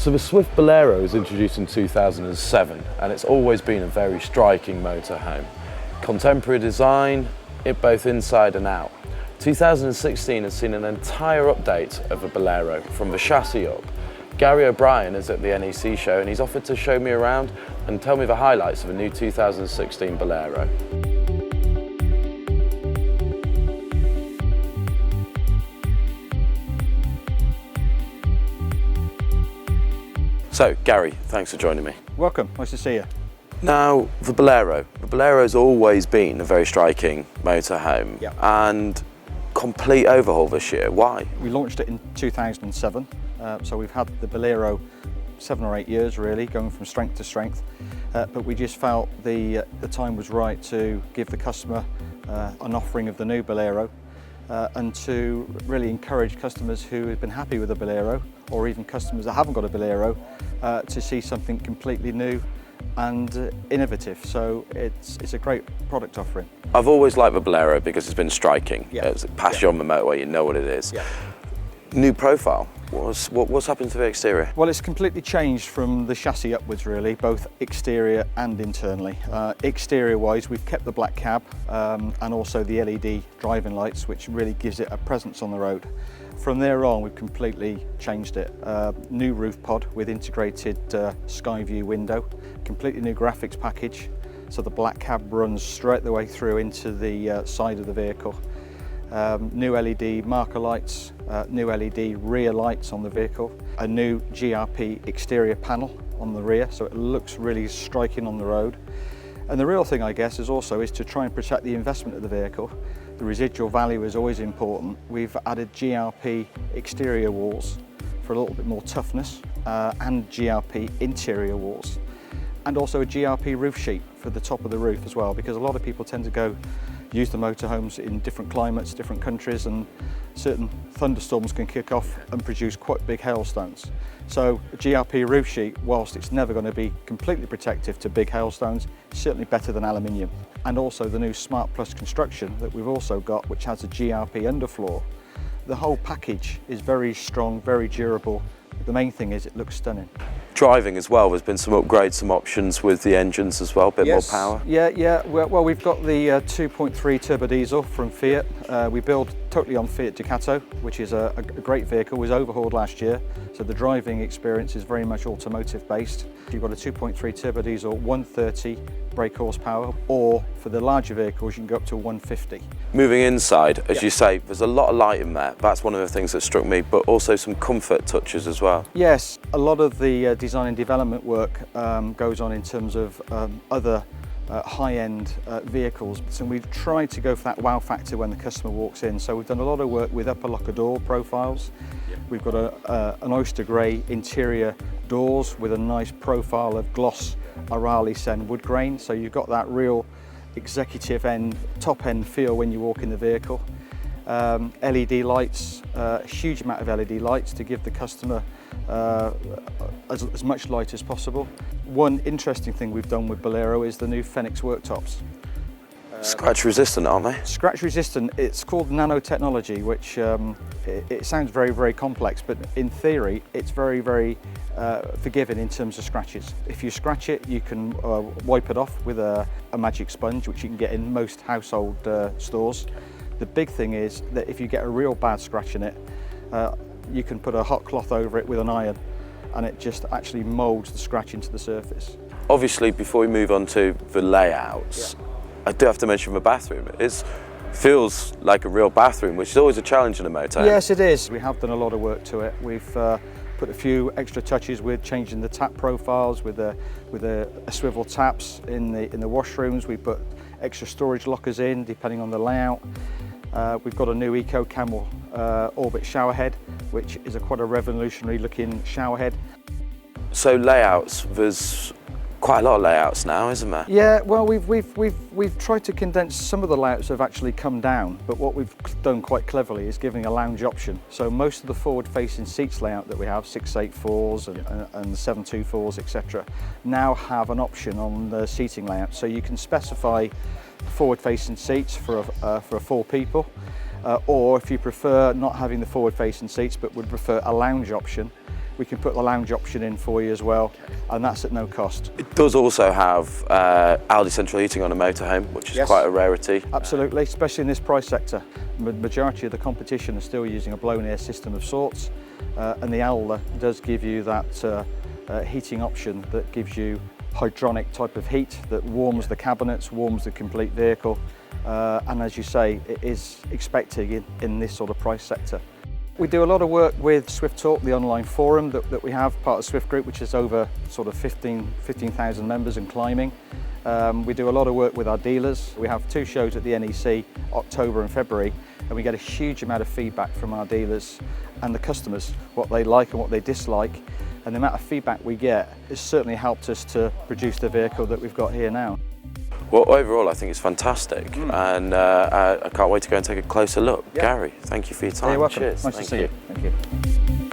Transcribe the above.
So the Swift Bolero was introduced in 2007 and it's always been a very striking motorhome. Contemporary design, it both inside and out. 2016 has seen an entire update of the Bolero from the chassis up. Gary O'Brien is at the NEC show and he's offered to show me around and tell me the highlights of the new 2016 Bolero. So, Gary, thanks for joining me. Welcome, nice to see you. Now, the Bolero's always been a very striking motorhome. Yep. And complete overhaul this year. Why? We launched it in 2007, so we've had the Bolero 7 or 8 years really, going from strength to strength, but we just felt the time was right to give the customer an offering of the new Bolero and to really encourage customers who have been happy with the Bolero, or even customers that haven't got a Bolero, to see something completely new and innovative. So it's a great product offering. I've always liked the Bolero because it's been striking. Yeah. It's past you on the motorway, you know what it is. Yeah. New profile. What's happened to the exterior? Well, it's completely changed from the chassis upwards really, both exterior and internally. Exterior wise, we've kept the black cab and also the LED driving lights, which really gives it a presence on the road. From there on, we've completely changed it. New roof pod with integrated sky view window, completely new graphics package. So the black cab runs straight the way through into the side of the vehicle. New LED marker lights, new LED rear lights on the vehicle, a new GRP exterior panel on the rear, so it looks really striking on the road. And the real thing, I guess, is to try and protect the investment of the vehicle. The residual value is always important. We've added GRP exterior walls for a little bit more toughness and GRP interior walls. And also a GRP roof sheet for the top of the roof as well, because a lot of people tend to use the motorhomes in different climates, different countries, and certain thunderstorms can kick off and produce quite big hailstones. So a GRP roof sheet, whilst it's never going to be completely protective to big hailstones, is certainly better than aluminium. And also the new Smart Plus construction that we've also got, which has a GRP underfloor. The whole package is very strong, very durable. The main thing is it looks stunning. Driving as well, there's been some upgrades, some options with the engines as well, a bit more power. Yeah. Well, we've got the 2.3 turbo diesel from Fiat. We build totally on Fiat Ducato, which is a great vehicle. It was overhauled last year, so the driving experience is very much automotive based. You've got a 2.3 turbo diesel, 130 brake horsepower, or for the larger vehicles, you can go up to 150. Moving inside, as you say, there's a lot of light in there. That's one of the things that struck me, but also some comfort touches as well. Yes, a lot of the design and development work goes on in terms of other high-end vehicles, and we've tried to go for that wow factor when the customer walks in. So we've done a lot of work with upper locker door profiles. We've got an oyster grey interior doors with a nice profile of gloss Arali Sen wood grain, so you've got that real executive end, top end feel when you walk in the vehicle. LED lights, a huge amount of LED lights to give the customer as much light as possible. One interesting thing we've done with Bolero is the new Phoenix worktops. Scratch resistant, aren't they? Scratch resistant, it's called nanotechnology, which it sounds very, very complex, but in theory, it's very, very forgiving in terms of scratches. If you scratch it, you can wipe it off with a magic sponge, which you can get in most household stores. The big thing is that if you get a real bad scratch in it, you can put a hot cloth over it with an iron, and it just actually moulds the scratch into the surface. Obviously, before we move on to the layouts, I do have to mention the bathroom. It feels like a real bathroom, which is always a challenge in a motorhome. Yes, it is. We have done a lot of work to it. We've put a few extra touches with changing the tap profiles, with a swivel taps in the washrooms. We put extra storage lockers in, depending on the layout. We've got a new Eco Camel Orbit shower head, which is quite a revolutionary looking shower head. So layouts, there's quite a lot of layouts now, isn't there? Yeah, well, we've tried to condense. Some of the layouts have actually come down, but what we've done quite cleverly is giving a lounge option. So most of the forward-facing seats layout that we have, 684s and 724s, etc., now have an option on the seating layout. So you can specify forward-facing seats for 4 people, or if you prefer not having the forward-facing seats but would prefer a lounge option, We can put the lounge option in for you as well, and that's at no cost. It does also have Aldi central heating on a motorhome, which is Yes. quite a rarity. Absolutely, especially in this price sector. The majority of the competition are still using a blown air system of sorts, and the Owler does give you that heating option that gives you hydronic type of heat that warms the cabinets, warms the complete vehicle, and as you say, it is expected in this sort of price sector. We do a lot of work with Swift Talk, the online forum that we have, part of Swift Group, which is over sort of 15,000 members and climbing. We do a lot of work with our dealers. We have 2 shows at the NEC, October and February, and we get a huge amount of feedback from our dealers and the customers, what they like and what they dislike. And the amount of feedback we get has certainly helped us to produce the vehicle that we've got here now. Well, overall, I think it's fantastic, and I can't wait to go and take a closer look. Yeah. Gary, thank you for your time. You're welcome. Cheers. Nice to Thank see you. you. Thank you.